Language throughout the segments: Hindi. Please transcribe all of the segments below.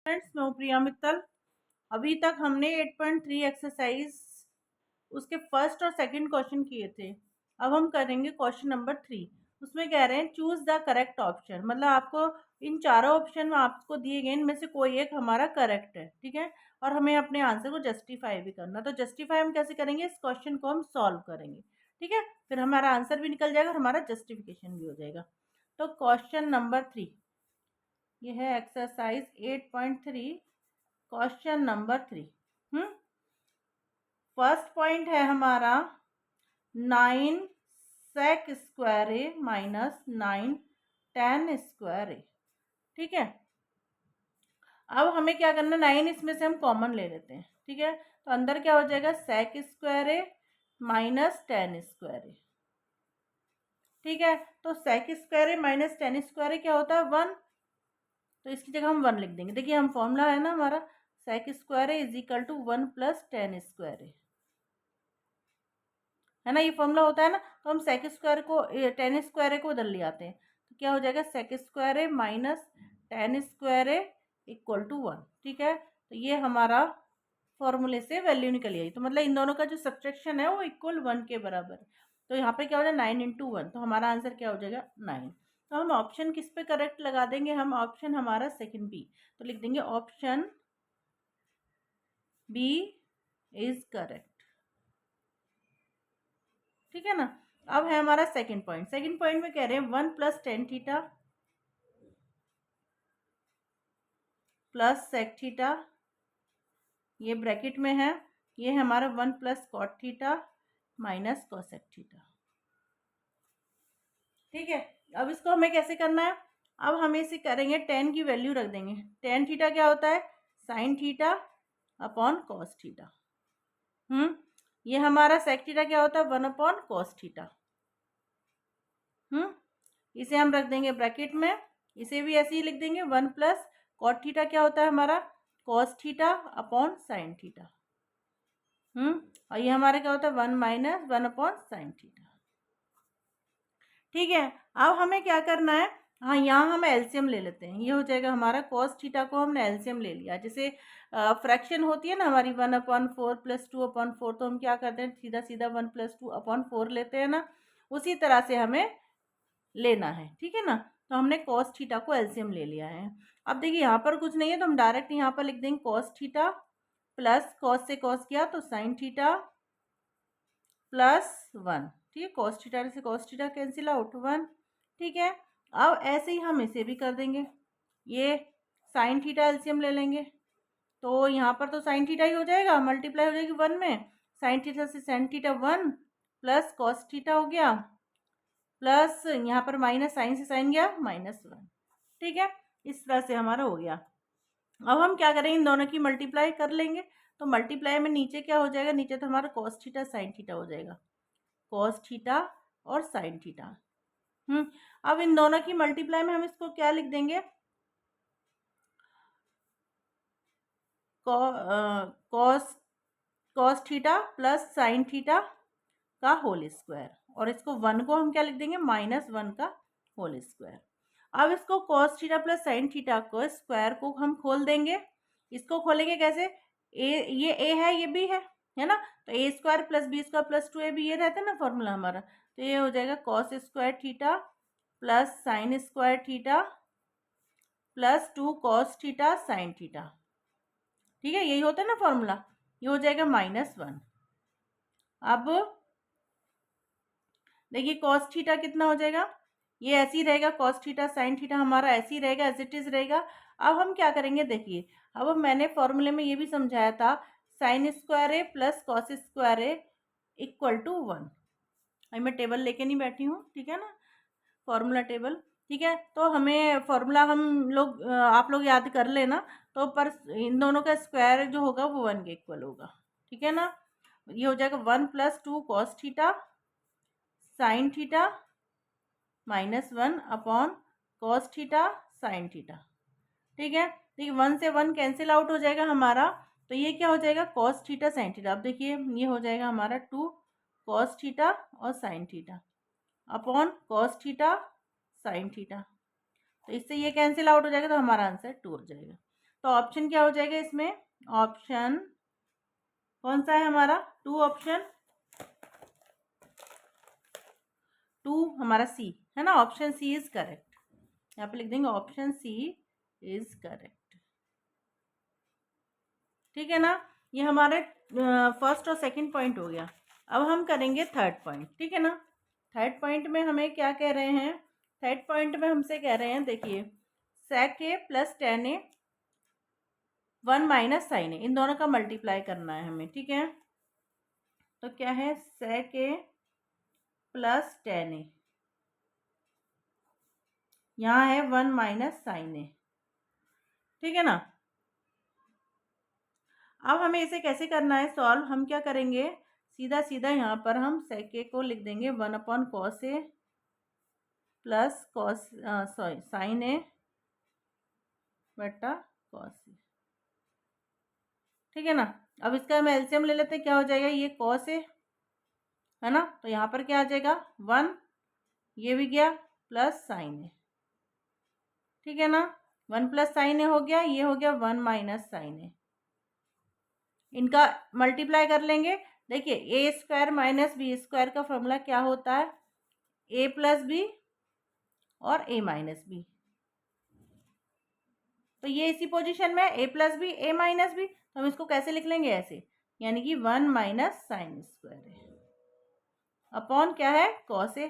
फ्रेंड्स, मैं हूँ प्रिया मित्तल। अभी तक हमने 8.3 एक्सरसाइज उसके फर्स्ट और सेकंड क्वेश्चन किए थे। अब हम करेंगे क्वेश्चन नंबर 3। उसमें कह रहे हैं चूज द करेक्ट ऑप्शन, मतलब आपको इन चारों ऑप्शन में आपको दिए गए इनमें से कोई एक हमारा करेक्ट है, ठीक है। और हमें अपने आंसर को जस्टिफाई भी करना। तो जस्टिफाई हम कैसे करेंगे, इस क्वेश्चन को हम सॉल्व करेंगे, ठीक है। फिर हमारा आंसर भी निकल जाएगा और हमारा जस्टिफिकेशन भी हो जाएगा। तो क्वेश्चन नंबर 3 ये है exercise 8.3, question number 3। First point है हमारा 9 sec square A minus 9 tan square ए, ठीक है। अब हमें क्या करना, 9 इसमें से हम कॉमन ले लेते हैं, ठीक है। तो अंदर क्या हो जाएगा, sec square A minus tan square ए, ठीक है। तो sec square A minus tan square ए क्या होता है, 1। तो इसकी जगह हम 1 लिख देंगे। देखिए हम फॉर्मूला है ना हमारा, sec square A is equal to 1 plus tan square A, है ना। ये फॉर्मूला होता है ना। तो हम सेक स्क्वायर को tan स्क्वायर को उधर ले आते हैं। तो क्या हो जाएगा, sec square A minus tan square A equal to 1, ठीक है। तो ये हमारा फॉर्मूले से वैल्यू निकल आई। तो मतलब इन दोनों का जो सब्ट्रैक्शन है वो इक्वल 1 के बराबर है। तो यहाँ पे क्या हो जाएगा, 9 इंटू 1। तो हमारा आंसर क्या हो जाएगा, 9। तो हम ऑप्शन किस पे करेक्ट लगा देंगे, हम ऑप्शन हमारा सेकंड बी। तो लिख देंगे ऑप्शन बी इज करेक्ट, ठीक है ना। अब है हमारा सेकंड पॉइंट। सेकंड पॉइंट में कह रहे हैं 1 plus tan theta plus sec theta, ये ब्रैकेट में है। ये है हमारा 1 plus cot theta minus cosec theta, ठीक है। अब इसको हमें कैसे करना है, अब हमें इसे करेंगे, टेन की वैल्यू रख देंगे। टेन थीटा क्या होता है, sine theta upon cos theta. ये हमारा सेक थीटा क्या होता है, 1 अपॉन कॉस थीटा। इसे हम रख देंगे ब्रैकेट में। इसे भी ऐसे ही लिख देंगे, 1 प्लस कॉट थीटा क्या होता है हमारा, cos theta upon sine theta. और ये हमारा क्या होता है, 1 माइनस 1 अपॉन साइन थीटा, ठीक है। अब हमें क्या करना है, हाँ यहाँ हम एलसीएम ले लेते हैं। ये हो जाएगा हमारा कॉस थीटा को हमने एलसीएम ले लिया। जैसे फ्रैक्शन होती है ना हमारी 1 अपॉन 4 प्लस 2 अपॉन 4, तो हम क्या करते हैं, सीधा सीधा 1 प्लस 2 अपॉन 4 लेते हैं ना। उसी तरह से हमें लेना है, ठीक है ना। तो हमने कॉस थीटा को एलसीएम ले लिया है। अब देखिए यहाँ पर कुछ नहीं है, तो हम डायरेक्ट यहाँ पर लिख देंगे कॉस थीटा प्लस कॉस से कॉस किया तो साइन थीटा प्लस 1, ठीक है। कॉस थीटा से कॉस थीटा कैंसिल आउट 1, ठीक है। अब ऐसे ही हम इसे भी कर देंगे। ये साइन थीटा एलसीएम ले लेंगे, तो यहाँ पर तो साइन थीटा ही हो जाएगा, मल्टीप्लाई हो जाएगी 1 में। साइन थीटा से sine theta 1 plus cos theta हो गया, प्लस यहाँ पर माइनस, साइन से साइन गया -1, ठीक है। इस तरह से हमारा हो गया। अब हम क्या करेंगे, इन दोनों की मल्टीप्लाई कर लेंगे। तो मल्टीप्लाई में नीचे क्या हो जाएगा, नीचे तो हमारा कॉस थीटा साइन थीटा हो जाएगा, कॉस थीटा और साइन थीटा। अब इन दोनों की मल्टीप्लाई में हम इसको क्या लिख देंगे, cos cos theta plus sine theta का होल स्क्वायर, और इसको 1 को हम क्या लिख देंगे, -1 का होल स्क्वायर। अब इसको cos theta plus sine theta को स्क्वायर को हम खोल देंगे। इसको खोलेंगे कैसे, ये ए है, ये बी है ना। तो A square plus B square plus 2ab, ये रहता है ना फॉर्मूला हमारा। तो ये हो जाएगा cos square theta plus sine square theta plus 2 cos theta sine theta, ठीक है। यही होता है ना फॉर्मूला। ये हो जाएगा -1। अब देखिए कॉस थीटा कितना हो जाएगा, ये ऐसे ही रहेगा, कॉस थीटा साइन थीटा हमारा ऐसे ही रहेगा, एज इट इज रहेगा। अब हम क्या करेंगे, देखिए अब मैंने फॉर्मूले में ये भी समझाया था, sine square A plus cos square A equal to 1। अभी मैं टेबल लेके नहीं बैठी हूँ, ठीक है ना, फॉर्मूला टेबल, ठीक है। तो हमें फॉर्मूला हम लोग आप लोग याद कर लेना। तो पर इन दोनों का स्क्वायर जो होगा वो 1 के इक्वल होगा, ठीक है ना। ये हो जाएगा 1 plus 2 cos theta sine theta -1 upon cos theta sine theta, ठीक है। देखिए 1 से 1 कैंसिल आउट हो जाएगा हमारा। तो ये क्या हो जाएगा, कॉस थीटा साइन थीटा। अब देखिए ये हो जाएगा हमारा 2 कॉस थीटा और sine theta upon cos theta sine theta. तो इससे ये कैंसिल आउट हो जाएगा, तो हमारा आंसर 2 हो जाएगा। तो ऑप्शन क्या हो जाएगा इसमें? ऑप्शन कौन सा है हमारा? 2 ऑप्शन 2 हमारा सी है ना। Option C is correct. यहाँ पे लिख देंगे ऑप्शन सी इज करेक्ट। ठीक है ना। ये हमारे फर्स्ट और सेकंड पॉइंट हो गया। अब हम करेंगे थर्ड पॉइंट। ठीक है ना। थर्ड पॉइंट में हमें क्या कह रहे हैं? थर्ड पॉइंट में हमसे कह रहे हैं, देखिए sec a plus tan a 1 minus sine A, इन दोनों का मल्टीप्लाई करना है हमें। ठीक है। तो क्या है? sec a plus tan a, यहाँ है 1 माइनस साइन ए। ठीक है ना। अब हमें इसे कैसे करना है सॉल्व? हम क्या करेंगे, सीधा सीधा यहाँ पर हम sec a को लिख देंगे 1 upon cos A plus cos sorry sine ए बटा कॉस ए। ठीक है ना। अब इसका हम एलसीएम ले लेते हैं, क्या हो जाएगा? ये कॉस ए है ना, तो यहाँ पर क्या आ जाएगा? 1, ये भी गया, प्लस साइन ए। ठीक है ना। 1 प्लस साइन ए हो गया, ये हो गया 1 माइनस साइन ए। इनका मल्टीप्लाई कर लेंगे। देखिए ए स्क्वायर माइनस बी स्क्वायर का फॉर्मूला क्या होता है? ए प्लस बी और ए माइनस बी। तो ये इसी पोजीशन में ए प्लस बी ए माइनस बी, तो हम इसको कैसे लिख लेंगे? ऐसे, यानी कि 1 माइनस साइन स्क्वायर है अपॉन क्या है? Cos A.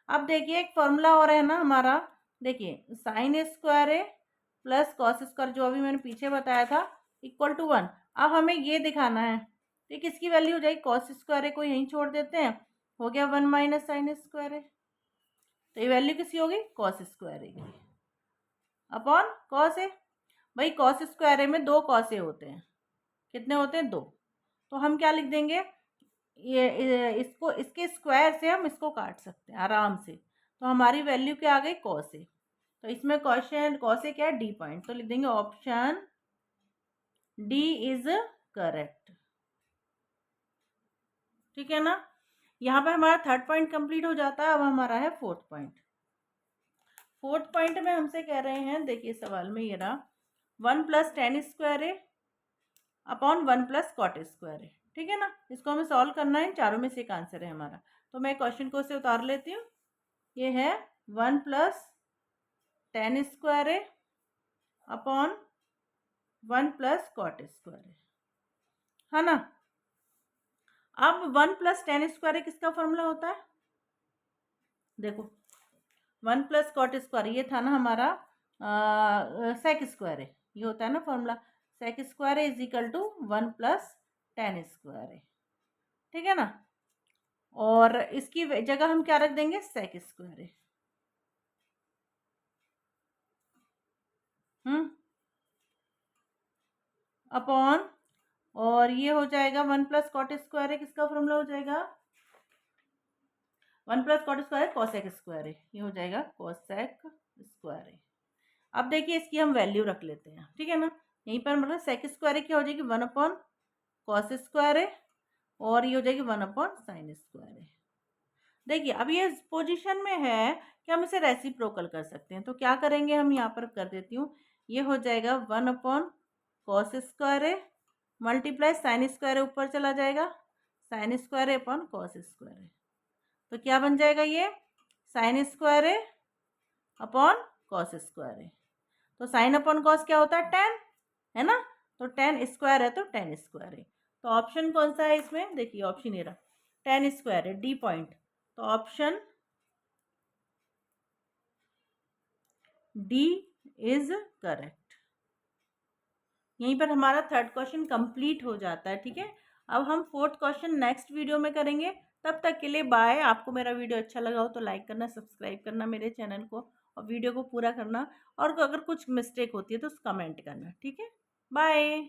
अब देखिए एक फॉर्मूला और है ना हमारा, देखिए sign square A plus cos square, जो अभी मैंने पीछे बताया था, इक्वल टू 1। अब हमें ये दिखाना है, तो किसकी वैल्यू हो जाएगी? कॉस स्क्वायर ए को यहीं छोड़ देते हैं, हो गया 1 माइनस साइन स्क्वायर ए। तो ये वैल्यू किसकी होगी? कॉस स्क्वायर ए की अपॉन कॉस ए। भाई कॉस स्क्वायर ए में 2 कॉस ए होते हैं। कितने होते हैं? 2। तो हम क्या लिख देंगे? ये इसको, इसके स्क्वायर से हम इसको काट सकते हैं आराम से। तो हमारी वैल्यू क्या आ गई? Cos A. तो इसमें क्वेश्चन कॉस ए क्या है? D point. तो लिख देंगे ऑप्शन डी इज करेक्ट। ठीक है ना। यहाँ पर हमारा थर्ड पॉइंट कंप्लीट हो जाता है। अब हमारा है फोर्थ पॉइंट। फोर्थ पॉइंट में हमसे कह रहे हैं, देखिए सवाल में ये रहा, 1 प्लस टेन स्क्वायर ए अपॉन 1 प्लस कॉट स्क्वायर ए। ठीक है ना। इसको हमें सॉल्व करना है, चारों में से एक आंसर है हमारा। तो मैं क्वेश्चन को से उतार लेती हूँ। ये है 1 प्लस टेन स्क्वायर ए अपॉन 1 प्लस कॉट स्क्वायर है ना। अब 1 प्लस टेन स्क्वायर ए किसका फॉर्मूला होता है? देखो 1 प्लस कॉट स्क्वायर, ये था ना हमारा सेक स्क्वायर है, ये होता है ना formula. Sec square is equal to 1 plus tan square है। ठीक है ना। और इसकी जगह हम क्या रख देंगे? सेक स्क्वायर है। अपॉन, और ये हो जाएगा 1 प्लस कॉट स्क्वायर है, किसका फॉर्मूला हो जाएगा? 1 plus cot square cosec square है, ये हो जाएगा कॉसेक स्क्वायर है। अब देखिए इसकी हम वैल्यू रख लेते हैं। ठीक है ना। यहीं पर मतलब सेक स्क्वायर क्या हो जाएगी? 1 अपॉन कॉस स्क्वायर है, और ये हो जाएगी 1 अपॉन साइन स्क्वायर है। देखिए अब ये पोजीशन में है कि हम इसे रेसिप्रोकल कर सकते हैं, तो क्या करेंगे हम? यहाँ पर कर देती हूँ, ये हो जाएगा 1 अपॉन कॉस स्क्वायर है मल्टीप्लाई साइन स्क्वायर ऊपर चला जाएगा, sine square upon cos square है। तो क्या बन जाएगा? ये साइन स्क्वायर है अपॉन कॉस स्क्वायर है। तो साइन अपॉन कॉस क्या होता है? टेन है ना। तो टेन स्क्वायर है, तो टेन स्क्वायर है। तो ऑप्शन कौन सा है इसमें? देखिए ऑप्शन ये रहा, टेन स्क्वायर है, डी पॉइंट। तो ऑप्शन डी इज करेक्ट। यहीं पर हमारा थर्ड क्वेश्चन कंप्लीट हो जाता है। ठीक है। अब हम फोर्थ क्वेश्चन नेक्स्ट वीडियो में करेंगे। तब तक के लिए बाय। आपको मेरा वीडियो अच्छा लगा हो तो लाइक करना, सब्सक्राइब करना मेरे चैनल को, और वीडियो को पूरा करना, और अगर कुछ मिस्टेक होती है तो कमेंट करना। ठीक है। बाय।